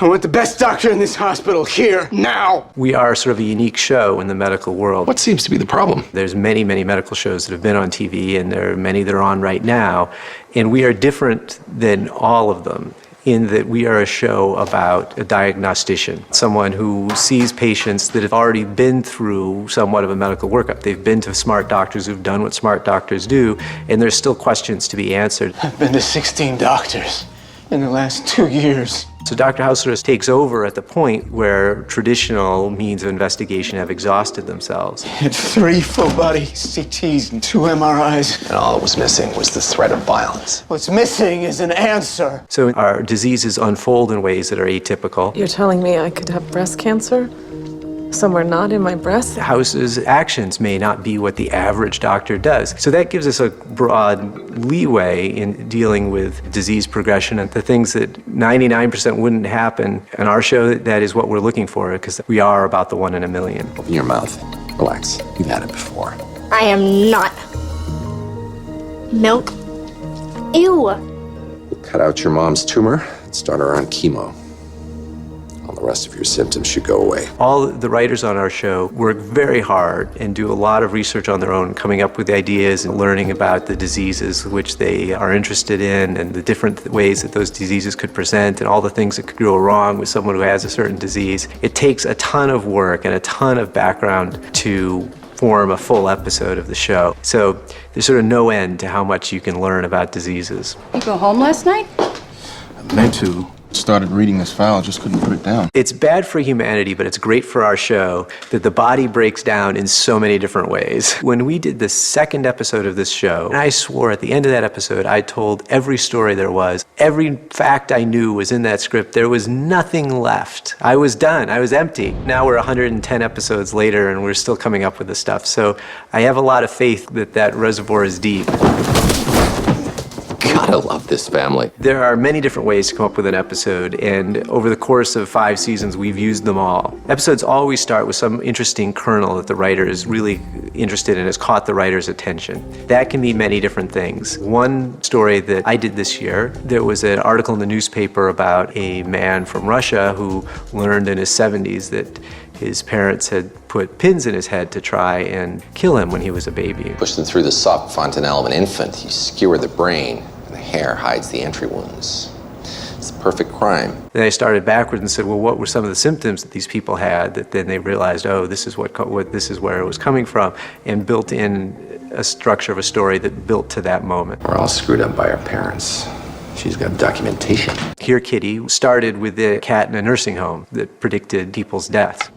I want the best doctor in this hospital here, now! We are sort of a unique show in the medical world. What seems to be the problem? There's many, many medical shows that have been on TV, and there are many that are on right now. And we are different than all of them in that we are a show about a diagnostician, someone who sees patients that have already been through somewhat of a medical workup. They've been to smart doctors who've done what smart doctors do, and there's still questions to be answered. I've been to 16 doctors in the last 2 years. So Dr. House takes over at the point where traditional means of investigation have exhausted themselves. He had 3 full-body CTs and 2 MRIs. And all that was missing was the threat of violence. What's missing is an answer. So our diseases unfold in ways that are atypical. You're telling me I could have breast cancer? Somewhere not in my breast? House's actions may not be what the average doctor does. So that gives us a broad leeway in dealing with disease progression and the things that 99% wouldn't happen. On our show, that is what we're looking for, because we are about the 1 in a million. Open your mouth. Relax. You've had it before. I am not. Milk? Ew. Cut out your mom's tumor and start her on chemo. All the rest of your symptoms should go away. All the writers on our show work very hard and do a lot of research on their own, coming up with ideas and learning about the diseases which they are interested in and the different ways that those diseases could present and all the things that could go wrong with someone who has a certain disease. It takes a ton of work and a ton of background to form a full episode of the show. So there's sort of no end to how much you can learn about diseases. You go home last night? I meant to. Started reading this file, just couldn't put it down. It's bad for humanity, but it's great for our show that the body breaks down in so many different ways. When we did the second episode of this show, and I swore at the end of that episode, I told every story there was. Every fact I knew was in that script. There was nothing left. I was done. I was empty. Now we're 110 episodes later, and we're still coming up with this stuff. So I have a lot of faith that that reservoir is deep. Gotta love this family. There are many different ways to come up with an episode, and over the course of 5 seasons, we've used them all. Episodes always start with some interesting kernel that the writer is really interested in, has caught the writer's attention. That can be many different things. One story that I did this year, there was an article in the newspaper about a man from Russia who learned in his 70s that his parents had put pins in his head to try and kill him when he was a baby. Push them through the soft fontanelle of an infant. You skewer the brain, and the hair hides the entry wounds. It's the perfect crime. Then I started backwards and said, well, what were some of the symptoms that these people had that then they realized, oh, this is this is where it was coming from, and built in a structure of a story that built to that moment. We're all screwed up by our parents. She's got documentation. Here Kitty started with the cat in a nursing home that predicted people's deaths.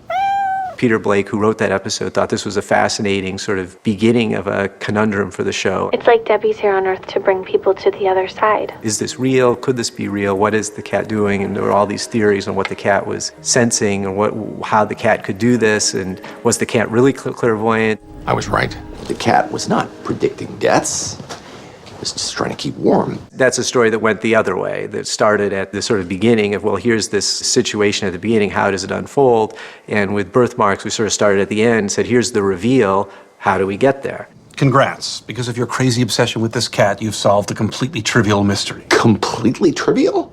Peter Blake, who wrote that episode, thought this was a fascinating sort of beginning of a conundrum for the show. It's like Debbie's here on Earth to bring people to the other side. Is this real? Could this be real? What is the cat doing? And there were all these theories on what the cat was sensing and how the cat could do this, and was the cat really clairvoyant? I was right. The cat was not predicting deaths. It was just trying to keep warm. That's a story that went the other way, that started at the sort of beginning of, well, here's this situation at the beginning, how does it unfold? And with Birthmarks, we sort of started at the end, said, here's the reveal, how do we get there? Congrats. Because of your crazy obsession with this cat, you've solved a completely trivial mystery. Completely trivial?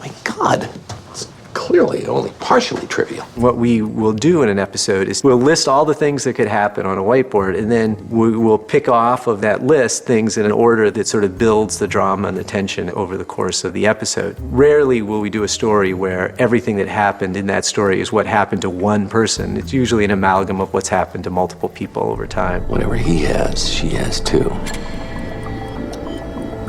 My God. It's clearly only partially trivial. What we will do in an episode is we'll list all the things that could happen on a whiteboard, and then we will pick off of that list things in an order that sort of builds the drama and the tension over the course of the episode. Rarely will we do a story where everything that happened in that story is what happened to one person. It's usually an amalgam of what's happened to multiple people over time. Whatever he has, she has too.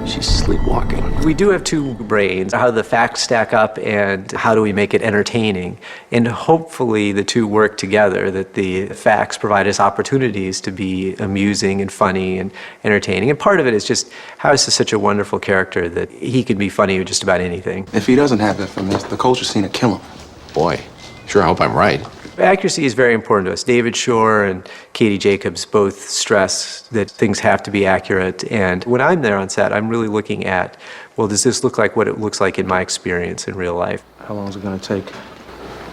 She's sleepwalking. We do have 2 brains, how the facts stack up and how do we make it entertaining. And hopefully the 2 work together, that the facts provide us opportunities to be amusing and funny and entertaining. And part of it is just House is such a wonderful character that he can be funny with just about anything. If he doesn't have that from this, the culture scene will kill him. Boy, sure hope I'm right. Accuracy is very important to us. David Shore and Katie Jacobs both stress that things have to be accurate. And when I'm there on set, I'm really looking at, well, does this look like what it looks like in my experience in real life? How long is it going to take?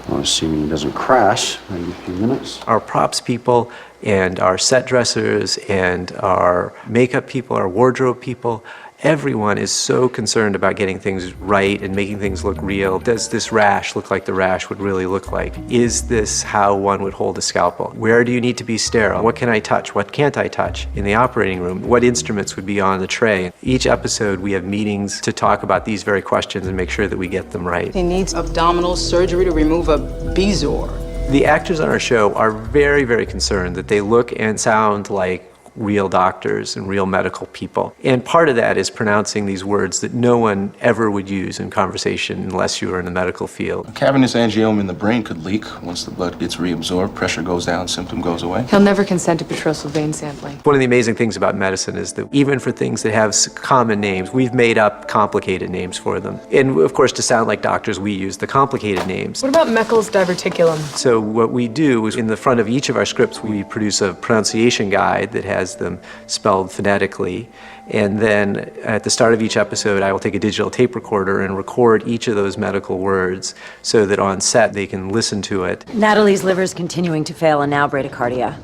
Well, assuming it doesn't crash, maybe a few minutes. Our props people and our set dressers and our makeup people, our wardrobe people, Everyone is so concerned about getting things right and making things look real. Does this rash look like the rash would really look like? Is this how one would hold a scalpel? Where do you need to be sterile? What can I touch? What can't I touch in the operating room? What instruments would be on the tray? Each episode we have meetings to talk about these very questions and make sure that we get them right. He needs abdominal surgery to remove a bezoar. The actors on our show are very, very concerned that they look and sound like real doctors and real medical people. And part of that is pronouncing these words that no one ever would use in conversation unless you were in the medical field. A cavernous angioma in the brain could leak. Once the blood gets reabsorbed, pressure goes down, symptom goes away. He'll never consent to petrosal vein sampling. One of the amazing things about medicine is that even for things that have common names, we've made up complicated names for them. And of course, to sound like doctors, we use the complicated names. What about Meckel's diverticulum? So what we do is in the front of each of our scripts, we produce a pronunciation guide that has them spelled phonetically. And then at the start of each episode, I will take a digital tape recorder and record each of those medical words so that on set they can listen to it. Natalie's liver is continuing to fail and now bradycardia.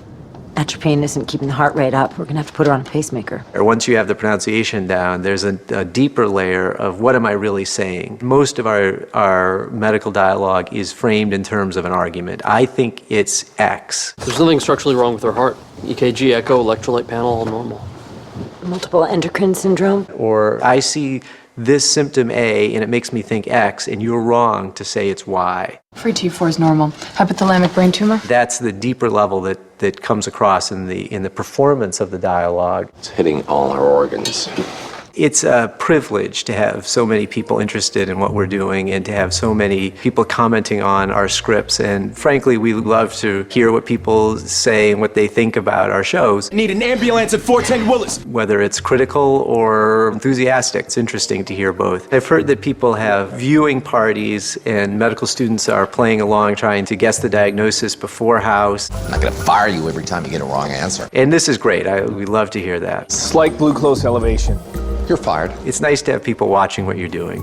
Atropine isn't keeping the heart rate up. We're gonna have to put her on a pacemaker. Or once you have the pronunciation down, there's a deeper layer of what am I really saying? Most of our medical dialogue is framed in terms of an argument. I think it's X. There's nothing structurally wrong with her heart. EKG, echo, electrolyte panel, all normal. Multiple endocrine syndrome. Or I see this symptom A and it makes me think X, and you're wrong to say it's Y. Free T4 is normal. Hypothalamic brain tumor? That's the deeper level that comes across in the performance of the dialogue. It's hitting all our organs. It's a privilege to have so many people interested in what we're doing and to have so many people commenting on our scripts. And frankly, we love to hear what people say and what they think about our shows. Need an ambulance at 410 Willis. Whether it's critical or enthusiastic, it's interesting to hear both. I've heard that people have viewing parties and medical students are playing along trying to guess the diagnosis before house. I'm not going to fire you every time you get a wrong answer. And this is great. We love to hear that. Slight glucose elevation. You're fired. It's nice to have people watching what you're doing.